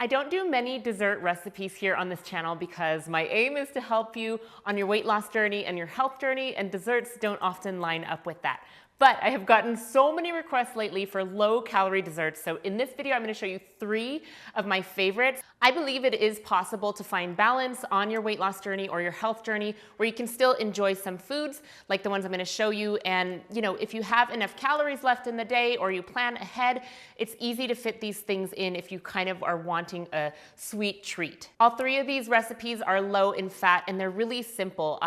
I don't do many dessert recipes here on this channel because my aim is to help you on your weight loss journey and your health journey, and desserts don't often line up with that. But I have gotten so many requests lately for low-calorie desserts, so in this video I'm going to show you 3 of my favorites. I believe it is possible to find balance on your weight loss journey or your health journey where you can still enjoy some foods like the ones I'm going to show you, and if you have enough calories left in the day or you plan ahead, it's easy to fit these things in if you kind of are wanting a sweet treat. All 3 of these recipes are low in fat and they're really simple.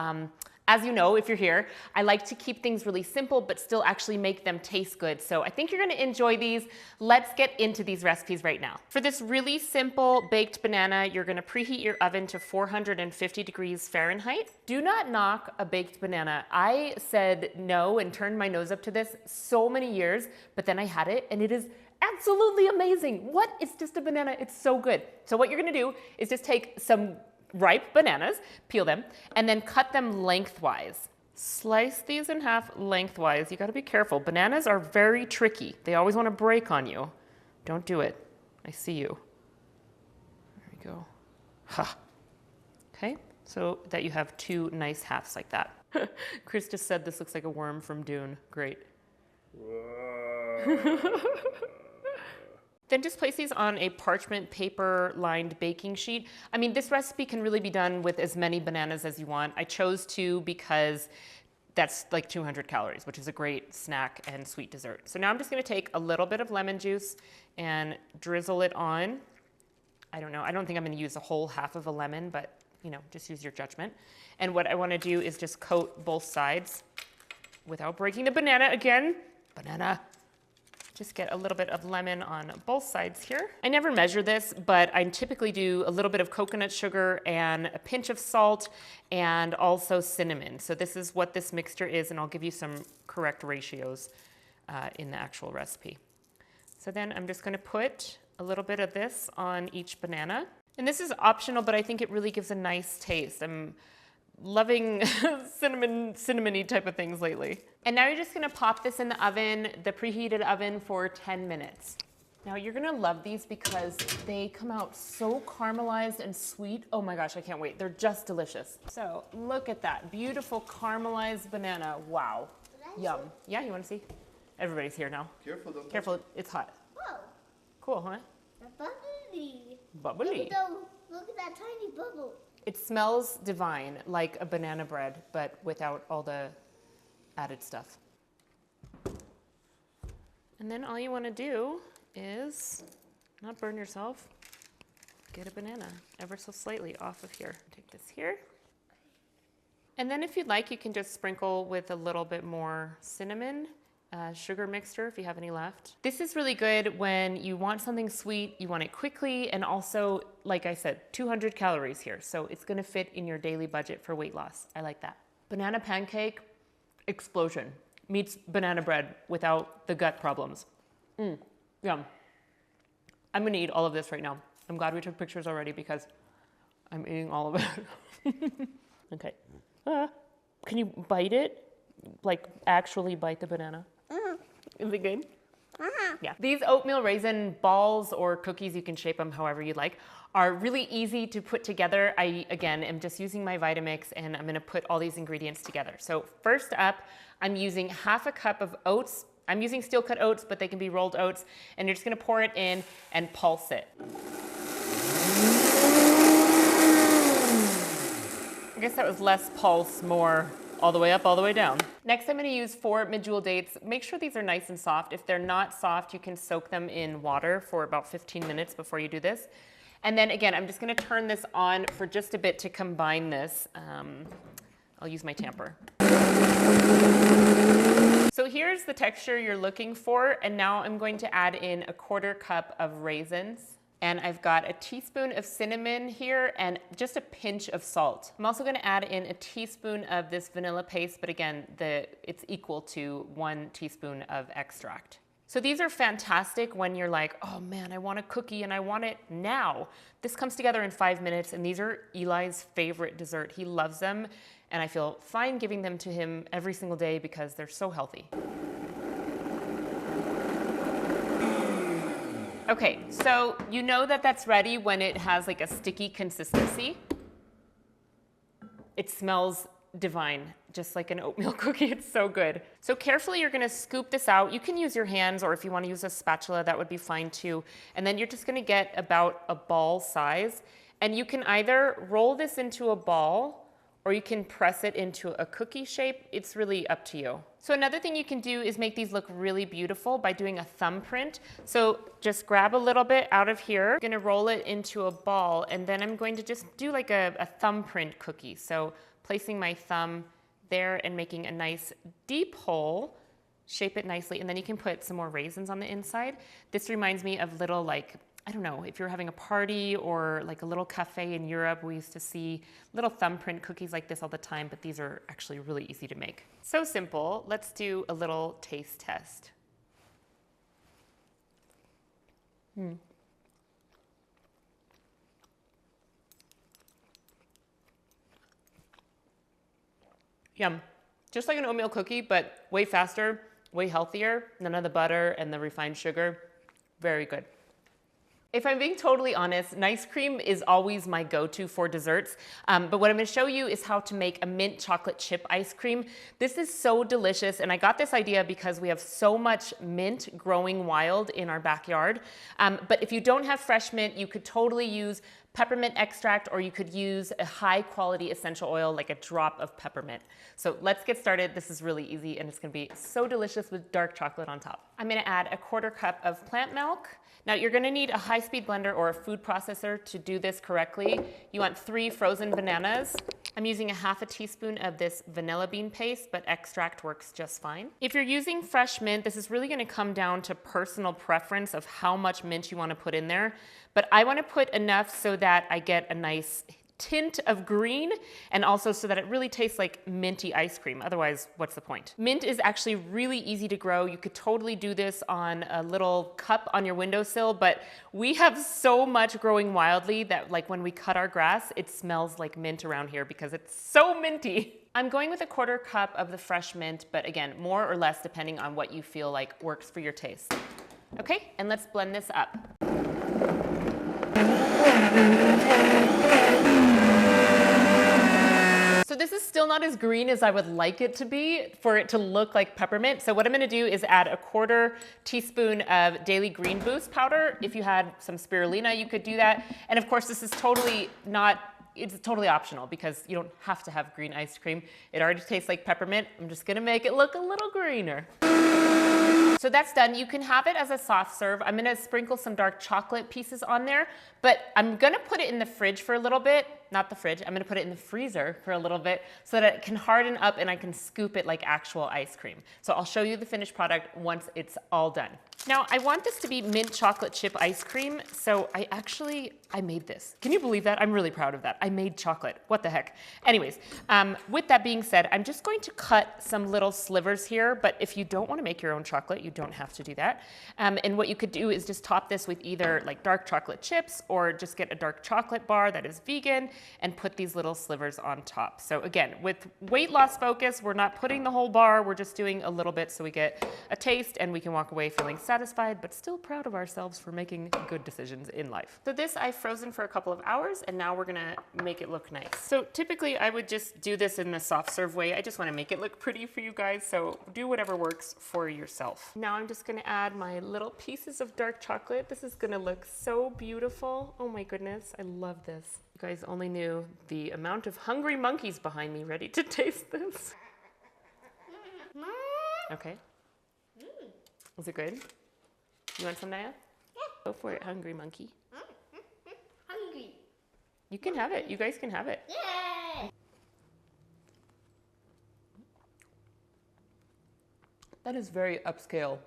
As you know, if you're here, I like to keep things really simple, but still actually make them taste good. So I think you're gonna enjoy these. Let's get into these recipes right now. For this really simple baked banana, you're gonna preheat your oven to 450 degrees Fahrenheit. Do not knock a baked banana. I said no and turned my nose up to this so many years, but then I had it and it is absolutely amazing. What? It's just a banana, it's so good. So what you're gonna do is just take some ripe bananas, peel them, and then cut them lengthwise. Slice these in half lengthwise. You gotta be careful. Bananas are very tricky. They always wanna break on you. Don't do it. I see you. There we go. Ha. Okay, so that you have 2 nice halves like that. Kris just said this looks like a worm from Dune. Great. Then just place these on a parchment paper lined baking sheet. I mean, this recipe can really be done with as many bananas as you want. I chose 2 because that's like 200 calories, which is a great snack and sweet dessert. So now I'm just gonna take a little bit of lemon juice and drizzle it on. I don't know, I don't think I'm gonna use a whole half of a lemon, but just use your judgment. And what I wanna do is just coat both sides without breaking the banana again. Banana. Just get a little bit of lemon on both sides here. I never measure this, but I typically do a little bit of coconut sugar and a pinch of salt and also cinnamon. So this is what this mixture is, and I'll give you some correct ratios in the actual recipe. So then I'm just gonna put a little bit of this on each banana. And this is optional, but I think it really gives a nice taste. I'm loving cinnamony type of things lately. And now you're just gonna pop this in the oven, the preheated oven, for 10 minutes. Now you're gonna love these because they come out so caramelized and sweet. Oh my gosh, I can't wait. They're just delicious. So look at that, beautiful caramelized banana. Wow, yum. Yeah, you wanna see? Everybody's here now. Careful, don't Careful, it's hot. Whoa. Cool, huh? Bubbly. Bubbly. Look at that tiny bubble. It smells divine, like a banana bread, but without all the added stuff. And then all you want to do is not burn yourself. Get a banana ever so slightly off of here. Take this here. And then if you'd like, you can just sprinkle with a little bit more cinnamon, sugar mixture if you have any left. This is really good when you want something sweet, you want it quickly, and also, like I said, 200 calories here. So it's gonna fit in your daily budget for weight loss. I like that. Banana pancake, explosion. Meets banana bread without the gut problems. Yum. I'm gonna eat all of this right now. I'm glad we took pictures already because I'm eating all of it. Okay. Can you bite it? Like actually bite the banana? Is it good? Yeah. These oatmeal raisin balls or cookies, you can shape them however you like, are really easy to put together. I, again, am just using my Vitamix and I'm gonna put all these ingredients together. So first up, I'm using half a cup of oats. I'm using steel cut oats, but they can be rolled oats. And you're just gonna pour it in and pulse it. I guess that was less pulse, more all the way up, all the way down. Next, I'm gonna use 4 medjool dates. Make sure these are nice and soft. If they're not soft, you can soak them in water for about 15 minutes before you do this. And then again, I'm just gonna turn this on for just a bit to combine this. I'll use my tamper. So here's the texture you're looking for. And now I'm going to add in a 1/4 cup of raisins. And I've got a teaspoon of cinnamon here and just a pinch of salt. I'm also gonna add in a teaspoon of this vanilla paste, but again, it's equal to 1 teaspoon of extract. So these are fantastic when you're like, oh man, I want a cookie and I want it now. This comes together in 5 minutes, and these are Eli's favorite dessert. He loves them, and I feel fine giving them to him every single day because they're so healthy. Okay, so you know that that's ready when it has like a sticky consistency. It smells divine, just like an oatmeal cookie. It's so good. So carefully, you're gonna scoop this out. You can use your hands, or if you wanna use a spatula, that would be fine too. And then you're just gonna get about a ball size. And you can either roll this into a ball, or you can press it into a cookie shape. It's really up to you. So another thing you can do is make these look really beautiful by doing a thumbprint. So just grab a little bit out of here. I'm gonna roll it into a ball, and then I'm going to just do like a thumbprint cookie. So placing my thumb there and making a nice deep hole, shape it nicely, and then you can put some more raisins on the inside. This reminds me of little, like, I don't know, if you're having a party or like a little cafe in Europe, we used to see little thumbprint cookies like this all the time, but these are actually really easy to make. So simple. Let's do a little taste test. Yum. Just like an oatmeal cookie, but way faster, way healthier. None of the butter and the refined sugar. Very good. If I'm being totally honest, nice cream is always my go-to for desserts. But what I'm gonna show you is how to make a mint chocolate chip ice cream. This is so delicious, and I got this idea because we have so much mint growing wild in our backyard. But if you don't have fresh mint, you could totally use peppermint extract, or you could use a high quality essential oil, like a drop of peppermint. So let's get started. This is really easy, and it's gonna be so delicious with dark chocolate on top. I'm gonna add a 1/4 cup of plant milk. Now you're gonna need a high-speed blender or a food processor to do this correctly. You want 3 frozen bananas. I'm using a 1/2 teaspoon of this vanilla bean paste, but extract works just fine. If you're using fresh mint, this is really gonna come down to personal preference of how much mint you wanna put in there. But I wanna put enough so that I get a nice tint of green, and also so that it really tastes like minty ice cream. Otherwise, what's the point? Mint is actually really easy to grow. You could totally do this on a little cup on your windowsill, but we have so much growing wildly that, like, when we cut our grass, it smells like mint around here because it's so minty. I'm going with a 1/4 cup of the fresh mint, but again, more or less depending on what you feel like works for your taste. Okay, and let's blend this up. So this is still not as green as I would like it to be for it to look like peppermint. So what I'm gonna do is add a 1/4 teaspoon of Daily Green Boost powder. If you had some spirulina, you could do that. And of course, this is totally it's totally optional because you don't have to have green ice cream. It already tastes like peppermint. I'm just gonna make it look a little greener. So that's done. You can have it as a soft serve. I'm gonna sprinkle some dark chocolate pieces on there, but I'm gonna put it in the fridge for a little bit. Not the fridge, I'm gonna put it in the freezer for a little bit so that it can harden up and I can scoop it like actual ice cream. So I'll show you the finished product once it's all done. Now, I want this to be mint chocolate chip ice cream, so I made this. Can you believe that? I'm really proud of that. I made chocolate. What the heck? Anyways, with that being said, I'm just going to cut some little slivers here, but if you don't want to make your own chocolate, you don't have to do that. And what you could do is just top this with either like dark chocolate chips or just get a dark chocolate bar that is vegan and put these little slivers on top. So again, with weight loss focus, we're not putting the whole bar, we're just doing a little bit so we get a taste and we can walk away feeling satisfied, but still proud of ourselves for making good decisions in life. So this I've frozen for a couple of hours, and now we're gonna make it look nice. So typically I would just do this in the soft serve way. I just wanna make it look pretty for you guys, so do whatever works for yourself. Now I'm just gonna add my little pieces of dark chocolate. This is gonna look so beautiful. Oh my goodness, I love this. You guys only knew the amount of hungry monkeys behind me ready to taste this. Okay. Is it good? You want some, Naya? Yeah. Go for it, hungry monkey. Hungry. You can have it. You guys can have it. Yay! That is very upscale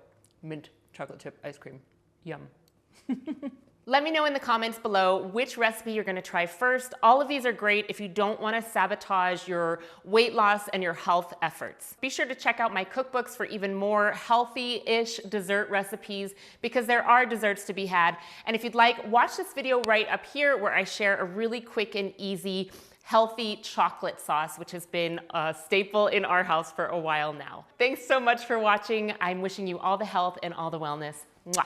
mint chocolate chip ice cream. Yum. Let me know in the comments below which recipe you're gonna try first. All of these are great if you don't wanna sabotage your weight loss and your health efforts. Be sure to check out my cookbooks for even more healthy-ish dessert recipes because there are desserts to be had. And if you'd like, watch this video right up here where I share a really quick and easy healthy chocolate sauce, which has been a staple in our house for a while now. Thanks so much for watching. I'm wishing you all the health and all the wellness. Mwah.